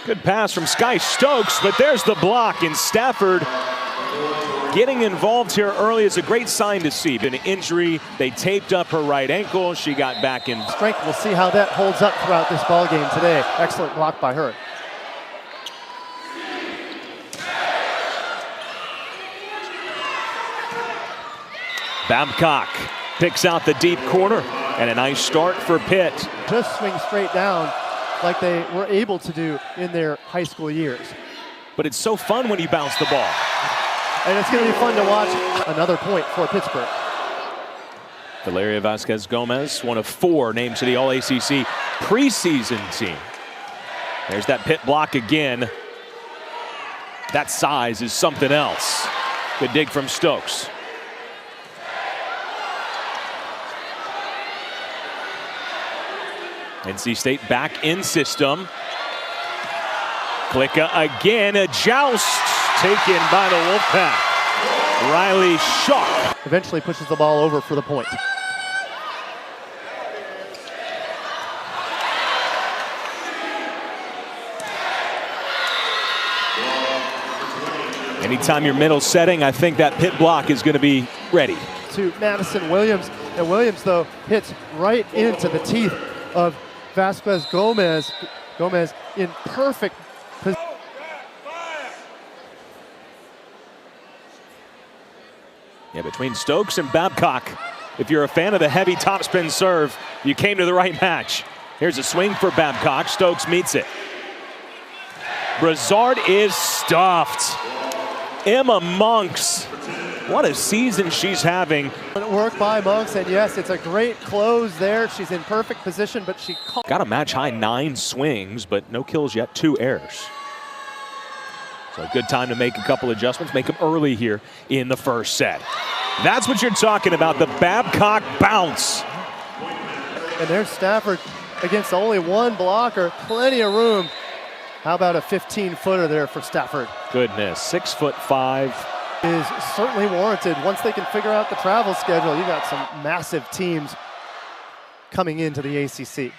Good pass from Sky Stokes, but there's the block, and Stafford getting involved here early is a great sign to see. An injury, they taped up her right ankle, she got back in strength. We'll see how that holds up throughout this ball game today. Excellent block by her. Babcock picks out the deep corner, and a nice start for Pitt. Just swing straight down like they were able to do in their high school years. But it's so fun when you bounce the ball. And it's going to be fun to watch. Another point for Pittsburgh. Valeria Vasquez-Gomez, one of 4 named to the All-ACC preseason team. There's that Pitt block again. That size is something else. Good dig from Stokes. NC State back in system. Klicka again, a joust taken by the Wolfpack. Riley Shaw eventually pushes the ball over for the point. Anytime you're middle setting, I think that Pitt block is going to be ready. To Madison Williams, and Williams though hits right into the teeth of Vasquez-Gomez. Gomez in perfect position. Yeah, between Stokes and Babcock, if you're a fan of the heavy topspin serve, you came to the right match. Here's a swing for Babcock. Stokes meets it. Brazard is stuffed. Emma Monks, what a season she's having. Work by Monks, and yes, it's a great close there. She's in perfect position, but she got a match-high 9 swings, but no kills yet, 2 errors. So a good time to make a couple adjustments, make them early here in the first set. That's what you're talking about, the Babcock bounce. And there's Stafford against only 1 blocker, plenty of room. How about a 15-footer there for Stafford? Goodness, 6'5". Is certainly warranted once they can figure out the travel schedule. You got some massive teams coming into the ACC.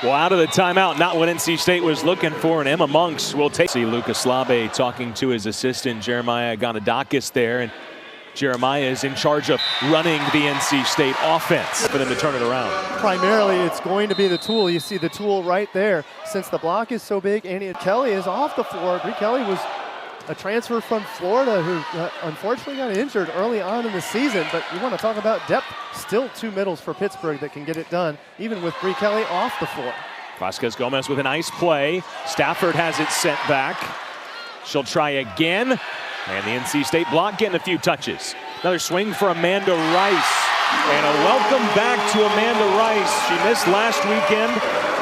Well, out of the timeout, not what NC State was looking for, and Emma Monks will take. See Lucas Labe talking to his assistant, Jeremiah Ganadakis there, and Jeremiah is in charge of running the NC State offense for them to turn it around. Primarily, it's going to be the tool. You see the tool right there. Since the block is so big, Annie Kelly is off the floor. Brie Kelly was a transfer from Florida who unfortunately got injured early on in the season, but you want to talk about depth. Still 2 middles for Pittsburgh that can get it done, even with Brie Kelly off the floor. Vasquez-Gomez with a nice play. Stafford has it sent back. She'll try again, and the NC State block getting a few touches. Another swing for Amanda Rice, and a welcome back to Amanda Rice. She missed last weekend,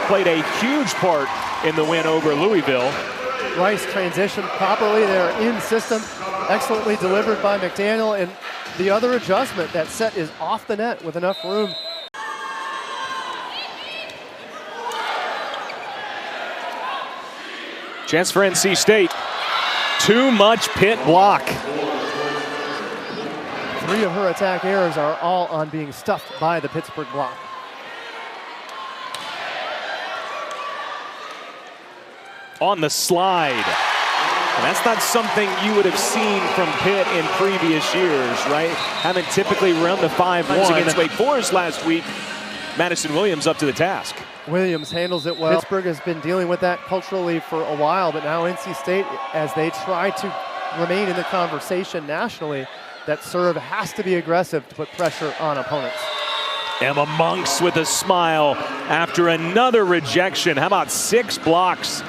played a huge part in the win over Louisville. Rice transitioned properly there in system, excellently delivered by McDaniel, and the other adjustment, that set is off the net with enough room. Chance for NC State. Too much Pitt block. 3 of her attack errors are all on being stuffed by the Pittsburgh block. On the slide. And that's not something you would have seen from Pitt in previous years, right? Haven't typically run the 5-1 against Wake Forest last week. Madison Williams up to the task. Williams handles it well. Pittsburgh has been dealing with that culturally for a while, but now NC State, as they try to remain in the conversation nationally, that serve has to be aggressive to put pressure on opponents. Emma Monks with a smile after another rejection. How about 6 blocks?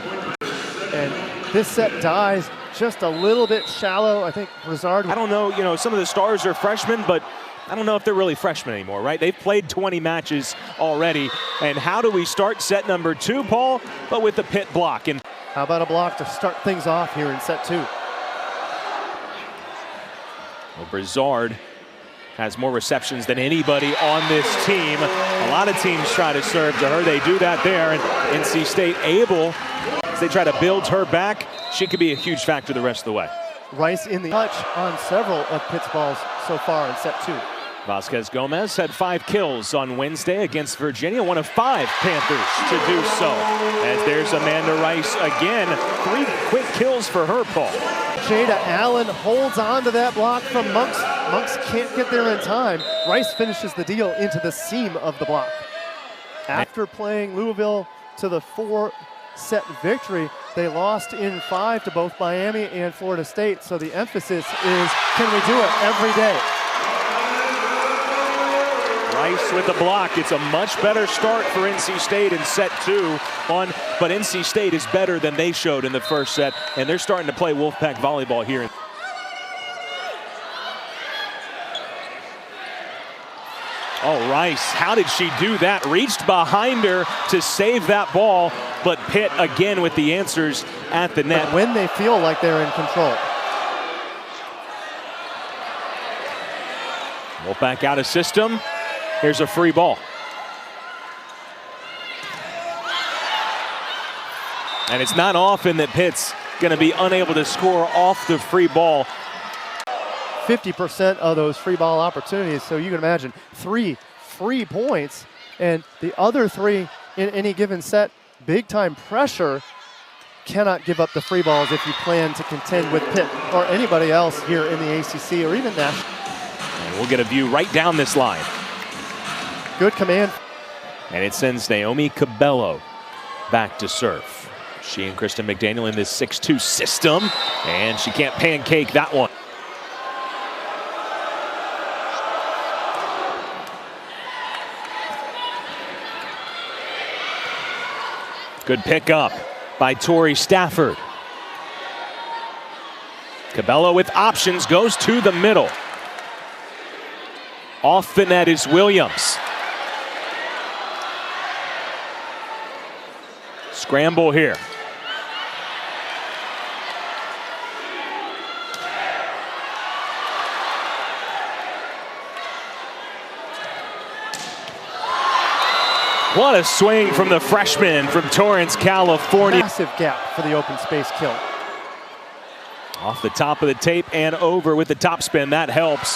And this set dies just a little bit shallow. I think Brazard. I don't know, some of the stars are freshmen, but I don't know if they're really freshmen anymore, right? They've played 20 matches already. And how do we start set number 2, Paul? But with the Pitt block. And how about a block to start things off here in set 2? Well, Brazard has more receptions than anybody on this team. A lot of teams try to serve to her. They do that there, and NC State able, as they try to build her back, she could be a huge factor the rest of the way. Rice in the touch on several of Pitt's balls so far in set 2. Vasquez Gomez had 5 kills on Wednesday against Virginia, one of 5 Panthers to do so. As there's Amanda Rice again, 3 quick kills for her, Paul. Jada Allen holds on to that block from Monks. Monks can't get there in time. Rice finishes the deal into the seam of the block. After playing Louisville to the 4-set victory, they lost in 5 to both Miami and Florida State. So the emphasis is, can we do it every day? Rice with the block. It's a much better start for NC State in set 2. But NC State is better than they showed in the first set, and they're starting to play Wolfpack volleyball here. Oh, Rice, how did she do that? Reached behind her to save that ball, but Pitt again with the answers at the net. When they feel like they're in control. Wolfpack out of system. Here's a free ball. And it's not often that Pitt's going to be unable to score off the free ball. 50% of those free ball opportunities, so you can imagine 3 free points, and the other 3 in any given set, big time pressure. Cannot give up the free balls if you plan to contend with Pitt or anybody else here in the ACC or even national. And we'll get a view right down this line. Good command. And it sends Naomi Cabello back to serve. She and Kristen McDaniel in this 6-2 system, and she can't pancake that one. Good pickup by Tori Stafford. Cabello with options, goes to the middle. Off the net is Williams. Scramble here. What a swing from the freshman from Torrance, California. Massive gap for the open space kill. Off the top of the tape and over with the topspin, that helps.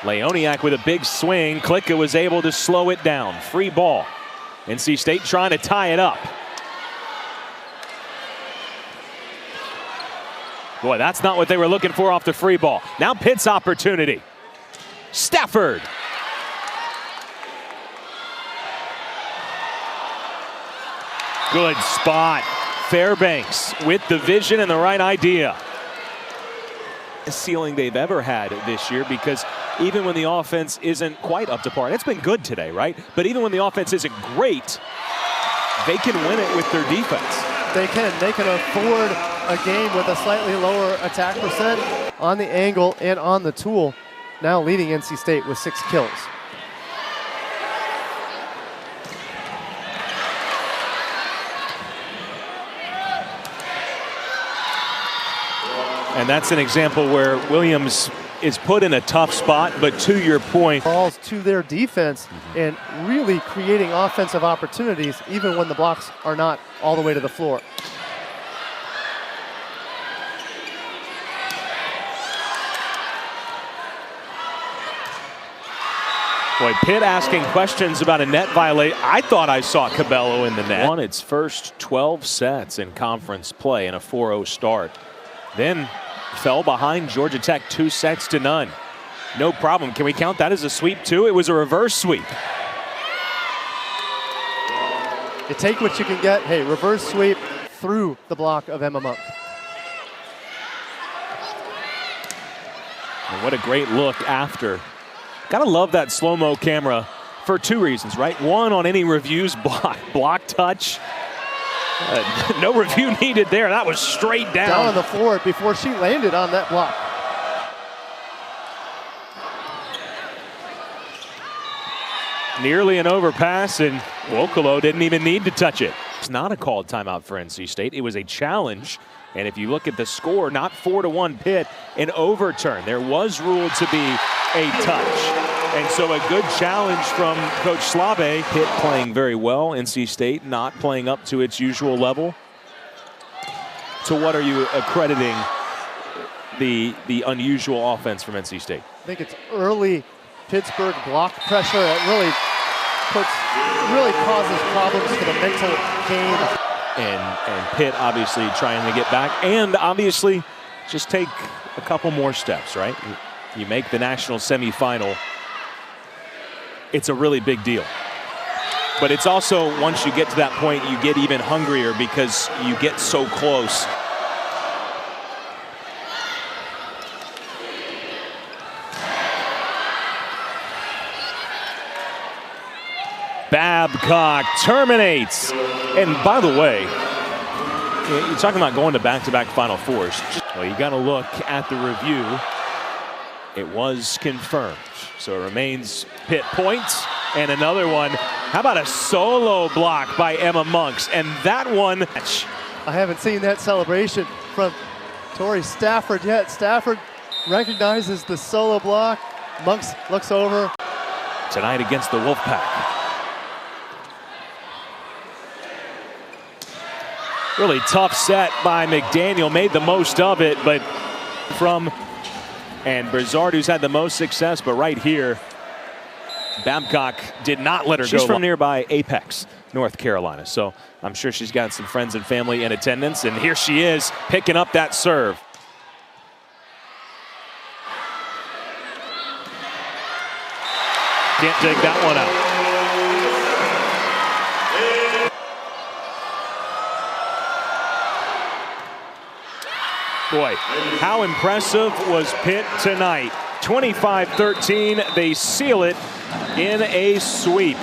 Leoniak with a big swing. Klicka was able to slow it down. Free ball. NC State trying to tie it up. Boy, that's not what they were looking for off the free ball. Now Pitt's opportunity. Stafford. Good spot. Fairbanks with the vision and the right idea. The ceiling they've ever had this year, because even when the offense isn't quite up to par, and it's been good today, right? But even when the offense isn't great, they can win it with their defense. They can afford a game with a slightly lower attack percent on the angle and on the tool. Now leading NC State with 6 kills. And that's an example where Williams is put in a tough spot, but to your point, balls to their defense and really creating offensive opportunities even when the blocks are not all the way to the floor. Boy, Pitt asking questions about a net violation. I thought I saw Cabello in the net. Won its first 12 sets in conference play in a 4-0 start. Then fell behind Georgia Tech 2-0. No problem. Can we count that as a sweep too? It was a reverse sweep. You take what you can get. Hey, reverse sweep through the block of Emma Monk. And what a great look after. Gotta love that slow-mo camera for 2 reasons, right? One, on any reviews, block touch. No review needed there. That was straight down. Down on the floor before she landed on that block. Nearly an overpass, and Wokolo didn't even need to touch it. It's not a called timeout for NC State. It was a challenge. And if you look at the score, not 4-1 Pitt, an overturn. There was ruled to be a touch. And so a good challenge from Coach Slabe. Pitt playing very well. NC State not playing up to its usual level. So what are you accrediting the unusual offense from NC State? I think it's early Pittsburgh block pressure that really causes problems for the mental game. And Pitt obviously trying to get back, and obviously just take a couple more steps, right? You make the national semifinal. It's a really big deal. But it's also, once you get to that point, you get even hungrier because you get so close. Babcock terminates. And by the way, you're talking about going to back-to-back Final Fours. Well, you got to look at the review. It was confirmed. So it remains Pitt points. And another one. How about a solo block by Emma Monks? And that one. I haven't seen that celebration from Tori Stafford yet. Stafford recognizes the solo block. Monks looks over. Tonight against the Wolfpack. Really tough set by McDaniel, made the most of it, but and Brizard, who's had the most success, but right here, Babcock did not let her go. She's from nearby Apex, North Carolina, so I'm sure she's got some friends and family in attendance, and here she is picking up that serve. Can't take that one out. Boy, how impressive was Pitt tonight? 25-13, they seal it in a sweep.